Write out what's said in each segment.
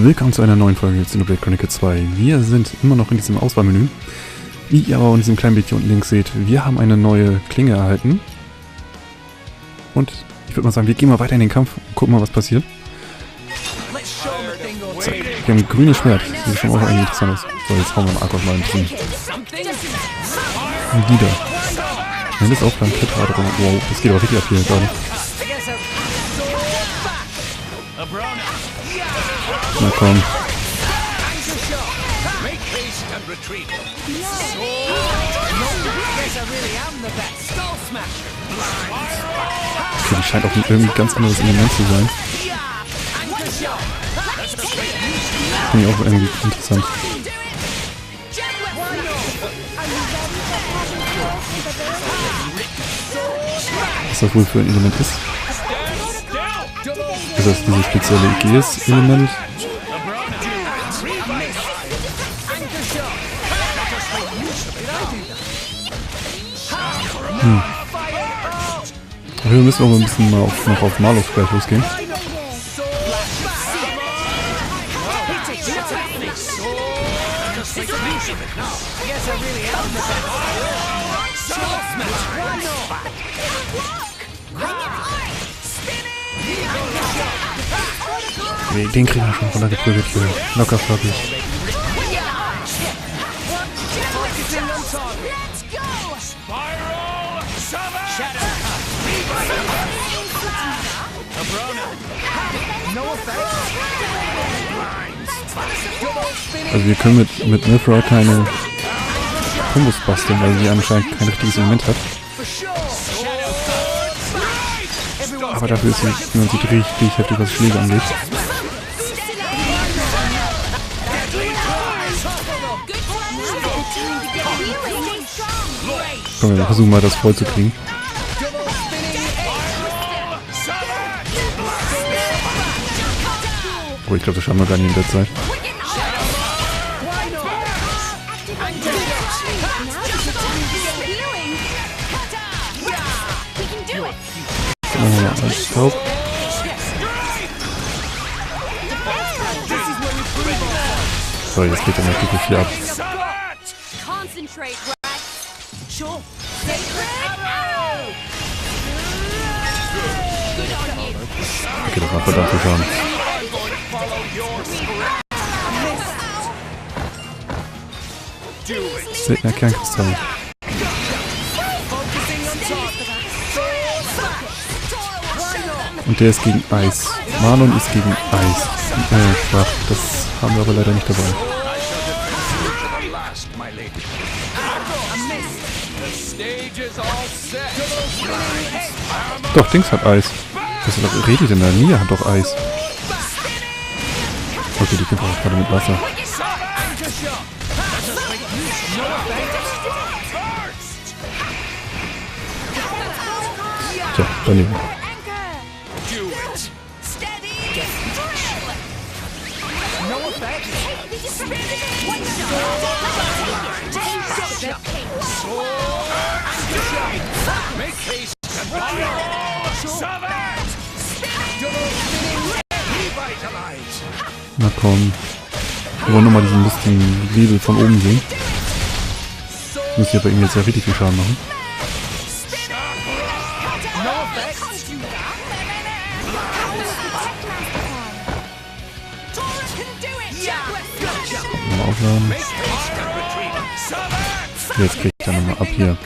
Willkommen zu einer neuen Folge Xenoblade Chronicles 2. Wir sind immer noch in diesem Auswahlmenü. Wie ihr aber in diesem kleinen Bild hier unten links seht, wir haben eine neue Klinge erhalten. Und ich würde mal sagen, wir gehen mal weiter in den Kampf und gucken mal, was passiert. Zack, wir haben ein grünes Schwert. Das sieht schon auch eigentlich interessant aus. So, jetzt hauen wir mal Akkus mal ein bisschen. Und wieder. Ja, das ist auch beim Kletterer drin. Wow, das geht aber richtig ab hier gerade. Na komm. Okay, die scheint auch ein irgendwie ganz anderes Element zu sein. Finde ich auch irgendwie interessant. Was das wohl für ein Element ist? Ist das dieses spezielle Aegisse-Element? Wir müssen auch ein bisschen mal noch auf Malus gleich losgehen. Nee, den kriegen wir schon runtergeprügelt für locker flockig. Also wir können mit Nifra keine Kombos basteln, weil sie anscheinend kein richtiges Element hat. Aber dafür ist sie, wenn man sieht, richtig heftig, was Schläge angeht. Komm, wir versuchen mal das voll zu kriegen. Oh, ich glaube, das schaffen wir gar nicht in der Zeit. Oh, als Staub. So, jetzt geht dann natürlich viel ab. Okay, das war verdammt viel Schaden. Seltener Kernkristall. Und der ist gegen Eis. Marlon ist gegen Eis. Schwach. Das haben wir aber leider nicht dabei. Doch, Dings hat Eis. Was redet denn da? Nia hat doch Eis. Okay, die kämpft auch gerade mit Wasser. Tja, daneben. Na komm. Wir wollen nochmal diesen lustigen Nebel von oben sehen. Muss ja bei ihm jetzt ja richtig viel Schaden machen. Mal aufladen. Jetzt kriegt er nochmal ab hier.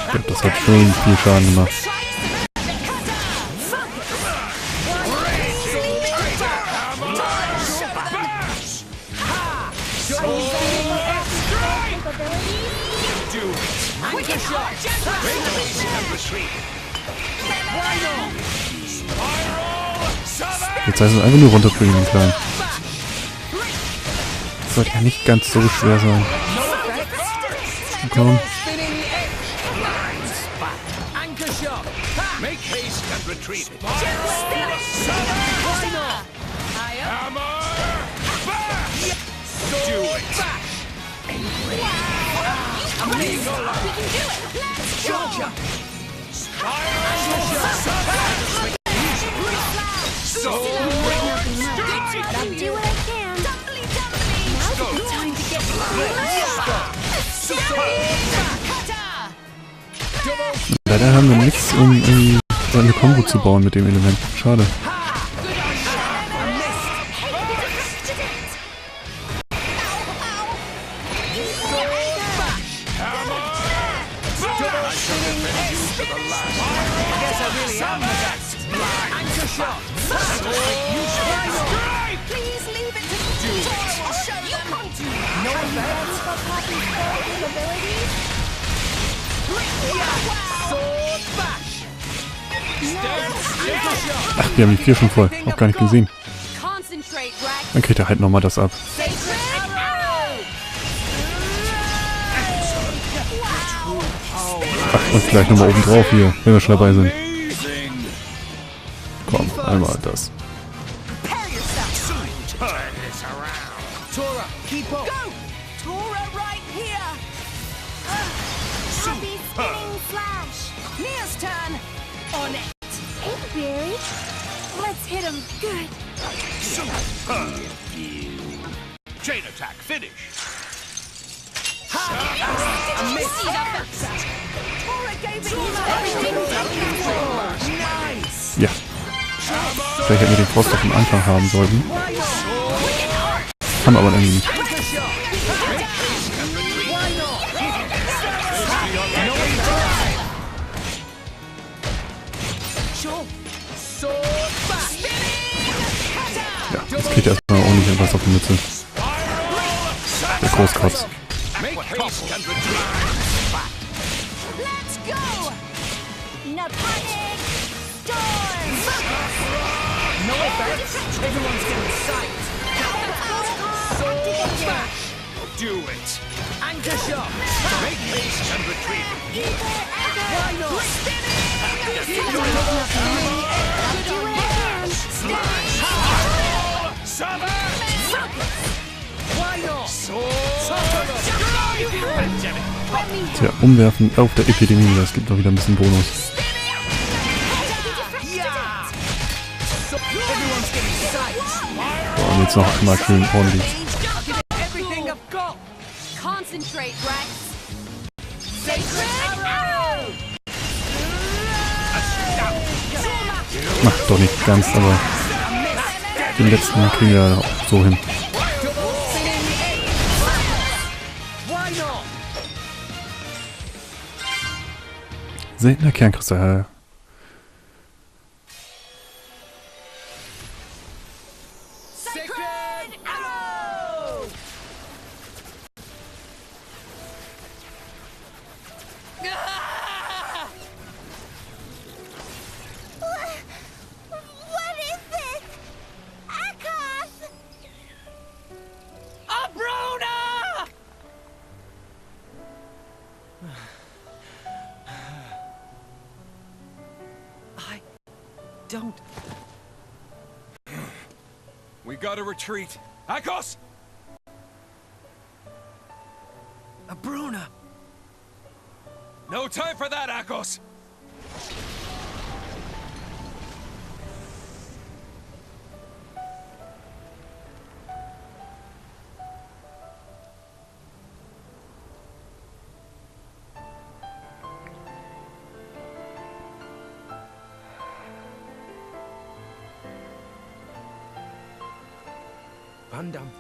Ich glaube, das hat schon viel Schaden gemacht. Jetzt heißt es einfach nur runterbringen, den Kleinen. Das sollte ja nicht ganz so schwer sein. Komm. Leider haben wir nichts, um irgendwie eine Combo zu bauen mit dem Element. Schade. Ach, wir haben die 4 schon voll. Auch gar nicht gesehen. Dann kriegt er halt nochmal das ab. Ach, und gleich nochmal oben drauf hier, wenn wir schon dabei sind. Komm, einmal das. Chain attack finish. Ja. Vielleicht hätten wir den Frost doch am Anfang haben sollten. Haben wir aber irgendwie nicht. Ja, jetzt kriegt er erstmal ordentlich was auf die Mütze. Der Großkotz. Do it. Anchor shot. Make haste and retreat. Why not? Tja, umwerfen auf der Epidemie, das gibt doch wieder ein bisschen Bonus. So, und jetzt noch einmal kühlen ordentlich. Ach, doch nicht ganz, aber den letzten kriegen wir auch so hin. Seltener Kernkristall. Don't. We gotta retreat. Aegisse! Bruna! No time for that, Aegisse! Vandhams.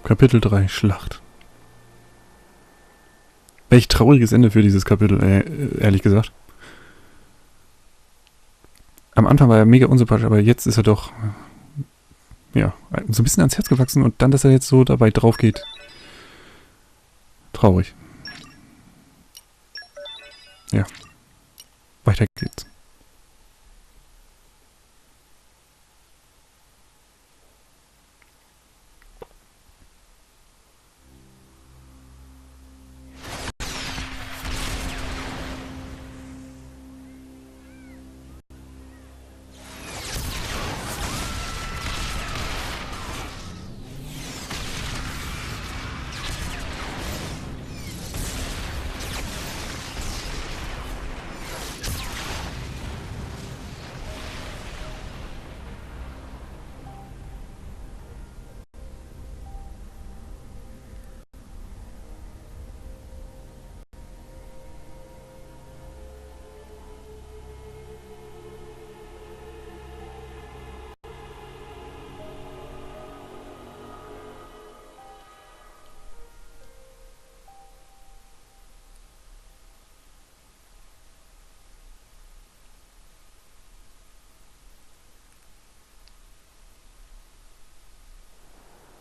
Kapitel 3, Schlacht. Welch trauriges Ende für dieses Kapitel, ehrlich gesagt. Am Anfang war er mega unsympathisch, aber jetzt ist er doch, ja, so ein bisschen ans Herz gewachsen und dann, dass er jetzt so dabei drauf geht. Traurig. Ja. Weiter geht's.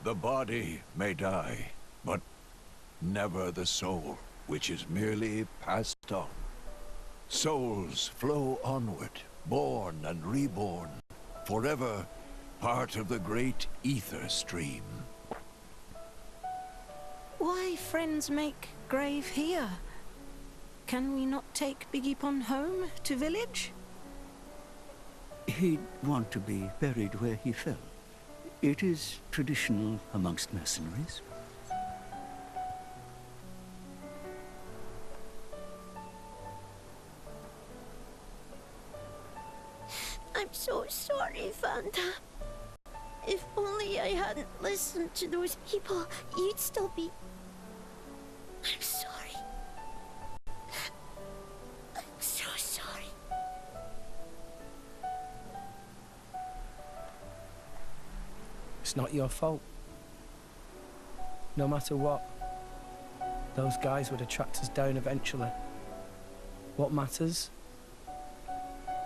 The body may die, but never the soul, which is merely passed on. Souls flow onward, born and reborn, forever part of the great ether stream. Why friends make grave here? Can we not take Biggiepon home to village? He'd want to be buried where he fell. It is traditional amongst mercenaries. I'm so sorry, Vandham. If only I hadn't listened to those people, you'd still be... I'm sorry. I'm so sorry. It's not your fault. No matter what, those guys would have tracked us down eventually. What matters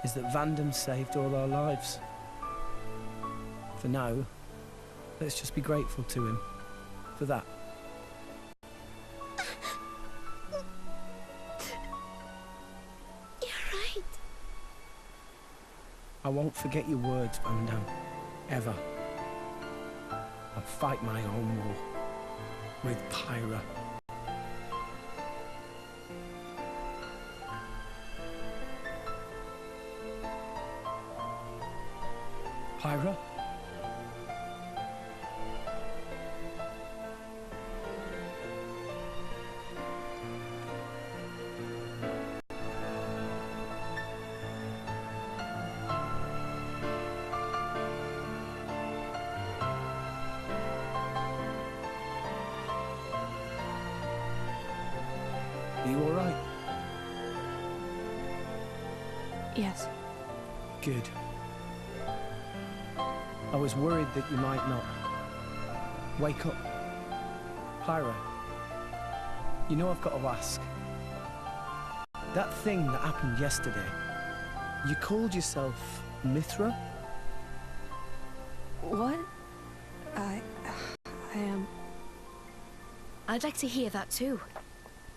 is that Vandhams saved all our lives. For now, let's just be grateful to him for that. You're right. I won't forget your words, Vandham. Ever. I'll fight my own war with Pyra. Pyra? Are you alright? Yes. Good. I was worried that you might not. Wake up. Pyra. You know I've got to ask. That thing that happened yesterday, you called yourself Mithra? What? I am... I'd like to hear that too.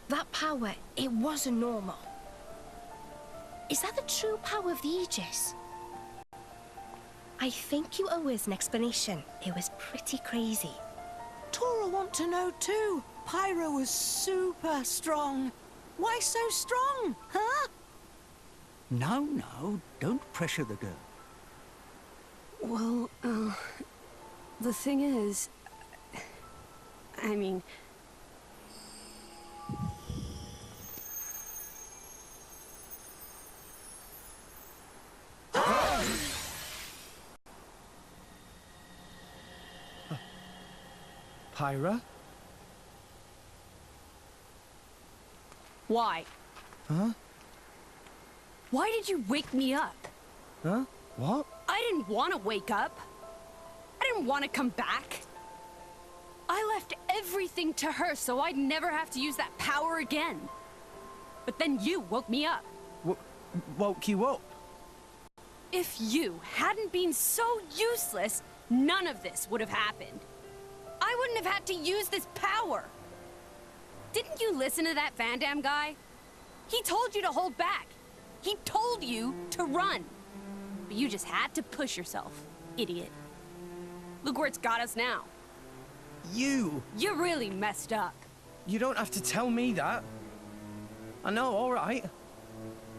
That power, it wasn't normal. Is that the true power of the Aegisse? I think you owe us an explanation. It was pretty crazy. Tora want to know too. Pyra was super strong. Why so strong, huh? No, don't pressure the girl. Well, the thing is... I mean... Pyra? Why? Huh? Why did you wake me up? Huh? What? I didn't want to wake up. I didn't want to come back. I left everything to her so I'd never have to use that power again. But then you woke me up. Woke you up? If you hadn't been so useless, none of this would have happened. I wouldn't have had to use this power. Didn't you listen to that Vandham guy? He told you to hold back. He told you to run. But you just had to push yourself, idiot. Look where it's got us now. You really messed up. You don't have to tell me that. I know, all right.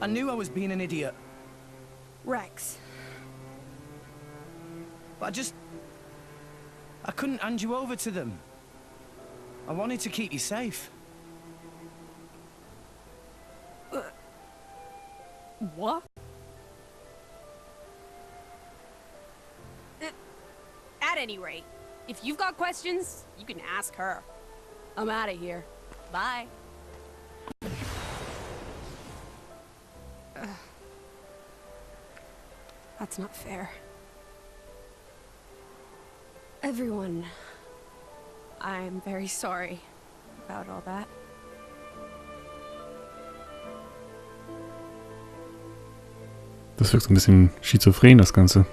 I knew I was being an idiot. Rex. But I couldn't hand you over to them. I wanted to keep you safe. What? At any rate, if you've got questions, you can ask her. I'm out of here. Bye. That's not fair. Everyone, I'm very sorry about all that. Das wirkt so ein bisschen schizophren, das Ganze.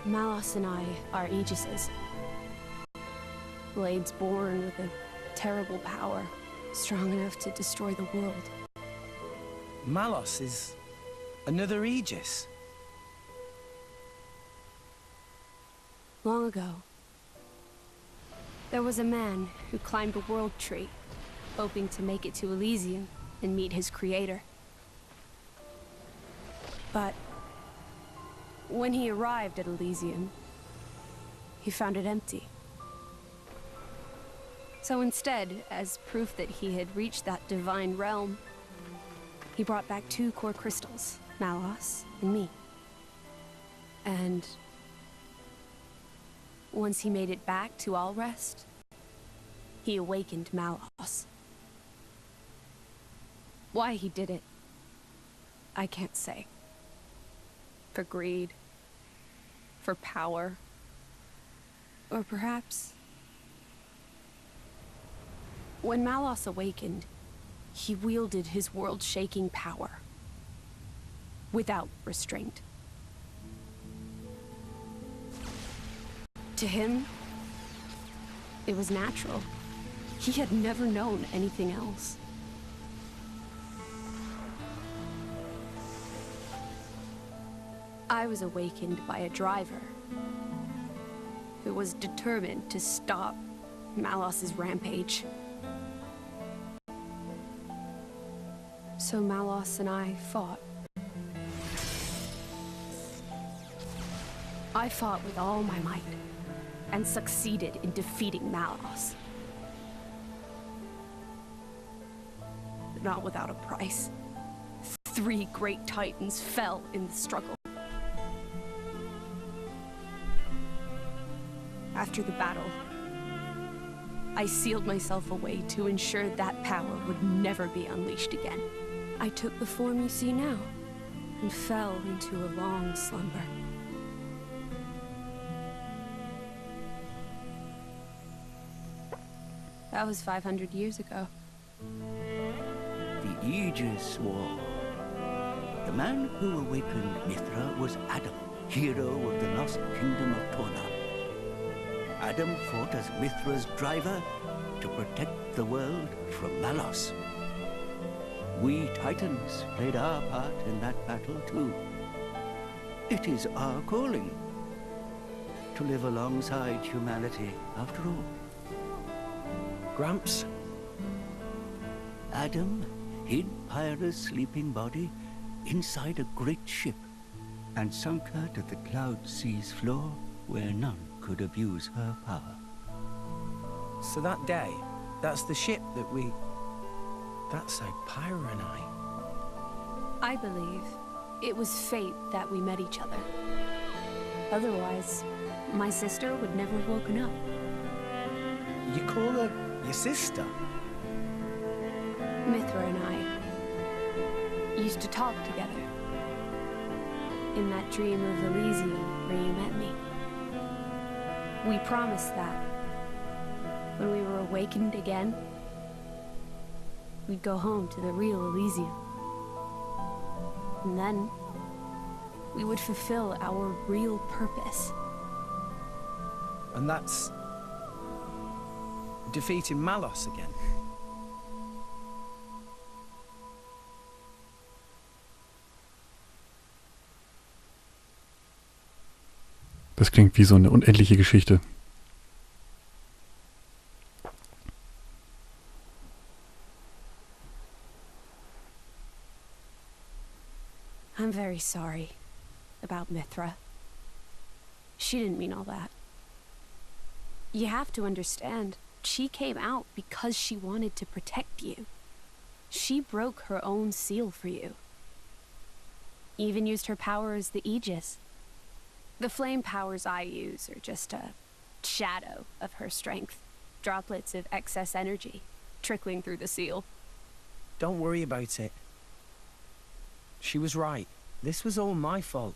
Malos and I are Aegisses. Blades born with a terrible power, strong enough to destroy the world. Malos is another Aegis. Long ago, there was a man who climbed a world tree, hoping to make it to Elysium and meet his creator. But when he arrived at Elysium, he found it empty. So instead, as proof that he had reached that divine realm, he brought back 2 core crystals, Malos and me. And once he made it back to Allrest, he awakened Malos. Why he did it, I can't say. For greed, for power, or perhaps... When Malos awakened, he wielded his world-shaking power, without restraint. To him, it was natural. He had never known anything else. I was awakened by a driver who was determined to stop Malos's rampage. So Malos and I fought. I fought with all my might, and succeeded in defeating Malos. But not without a price. 3 great titans fell in the struggle. After the battle, I sealed myself away to ensure that power would never be unleashed again. I took the form you see now, and fell into a long slumber. That was 500 years ago. The Aegis War. The man who awakened Mithra was Adam, hero of the lost kingdom of Torna. Adam fought as Mithra's driver to protect the world from Malos. We Titans played our part in that battle too. It is our calling to live alongside humanity, after all. Gramps? Adam hid Pyra's sleeping body inside a great ship and sunk her to the cloud sea's floor where none could abuse her power. So that day, that's the ship that we... That's how Pyra and I believe it was fate that we met each other. Otherwise, my sister would never have woken up. You call her your sister? Mithra and I used to talk together. in that dream of Elysium where you met me. We promised that when we were awakened again, we'd go home to the real Elysium. And then we would fulfill our real purpose. And that's defeating Malos again. Das klingt wie so eine unendliche Geschichte. I'm very sorry about Mithra. She didn't mean all that. You have to understand, she came out because she wanted to protect you. She broke her own seal for you. Even used her power as the Aegisse. The flame powers I use are just a shadow of her strength. Droplets of excess energy trickling through the seal. Don't worry about it. She was right. This was all my fault.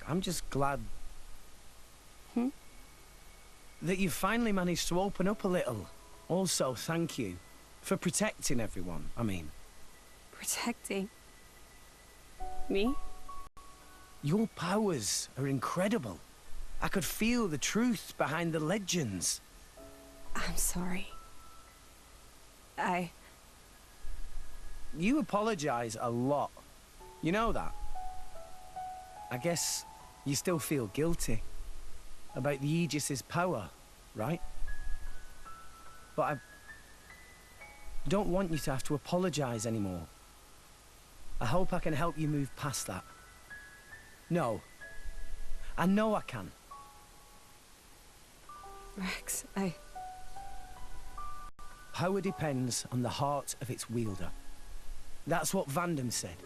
I'm just glad... that you finally managed to open up a little. Also, thank you for protecting everyone, I mean. Protecting? Me? Your powers are incredible. I could feel the truth behind the legends. I'm sorry. You apologize a lot. You know that? I guess you still feel guilty about the Aegis's power, right? But I don't want you to have to apologize anymore. I hope I can help you move past that. No. I know I can. Rex, Power depends on the heart of its wielder. That's what Vandhams said.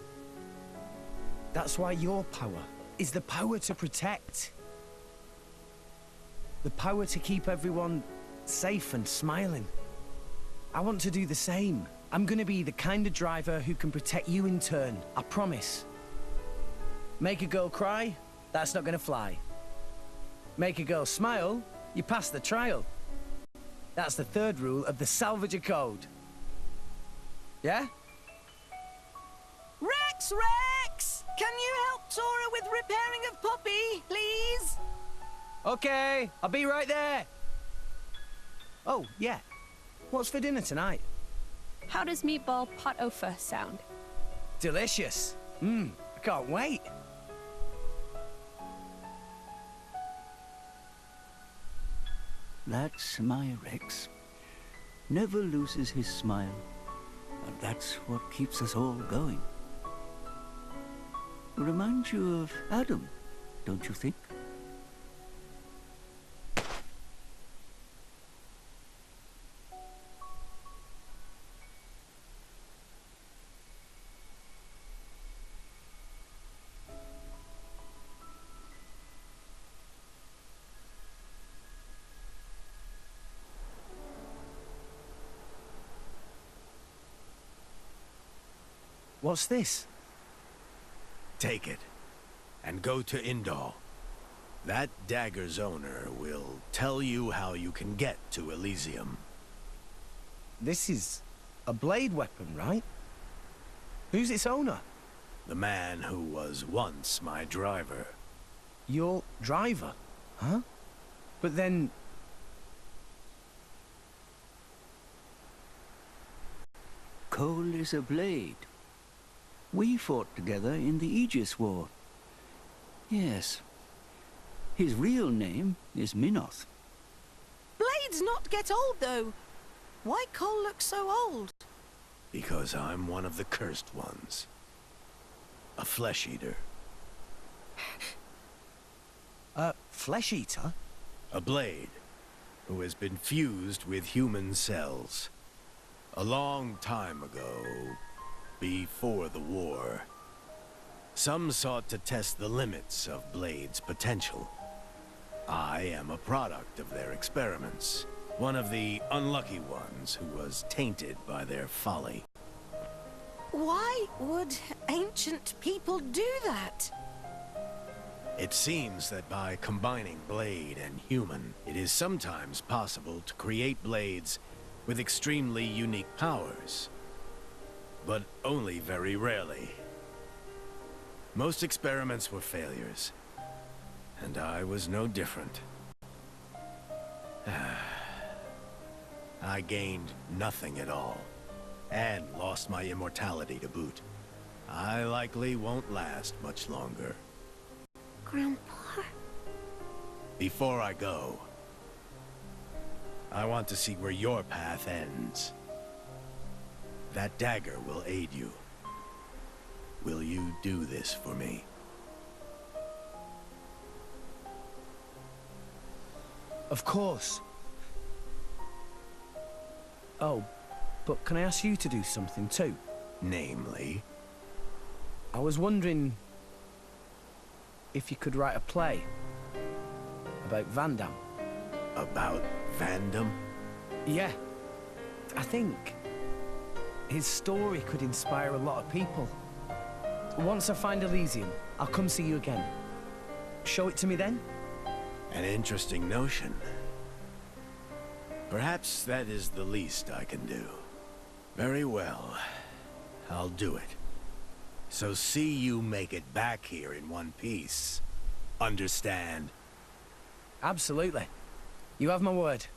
That's why your power is the power to protect. The power to keep everyone safe and smiling. I want to do the same. I'm gonna be the kind of driver who can protect you in turn, I promise. Make a girl cry? That's not gonna fly. Make a girl smile? You pass the trial. That's the third rule of the Salvager Code. Yeah? Rex! Can you help Tora with repairing of Poppy, please? Okay, I'll be right there. Oh, yeah. What's for dinner tonight? how does meatball pot au feu sound? Delicious. I can't wait. That's my Rex. Never loses his smile. And that's what keeps us all going. Reminds you of Adam, don't you think? What's this? Take it, and go to Indal. That dagger's owner will tell you how you can get to Elysium. This is a blade weapon, right? Who's its owner? The man who was once my driver. Your driver? Huh? But then... Cole is a blade. We fought together in the Aegis War. Yes. His real name is Minoth. Blades not get old, though. Why Cole look so old? Because I'm one of the cursed ones. A flesh-eater. A flesh-eater? A blade who has been fused with human cells. A long time ago, before the war, some sought to test the limits of Blade's potential. I am a product of their experiments, one of the unlucky ones who was tainted by their folly. Why would ancient people do that? It seems that by combining blade and human, it is sometimes possible to create blades with extremely unique powers. But only very rarely. Most experiments were failures, and I was no different. I gained nothing at all, and lost my immortality to boot. I likely won't last much longer. Grandpa? Before I go, I want to see where your path ends. That dagger will aid you. Will you do this for me? Of course. Oh, but can I ask you to do something too? Namely? I was wondering if you could write a play about Vandham. About Vandham? Yeah. I think his story could inspire a lot of people. Once I find Elysium, I'll come see you again. Show it to me then? An interesting notion. Perhaps that is the least I can do. Very well. I'll do it. So see you make it back here in one piece. Understand? Absolutely. You have my word.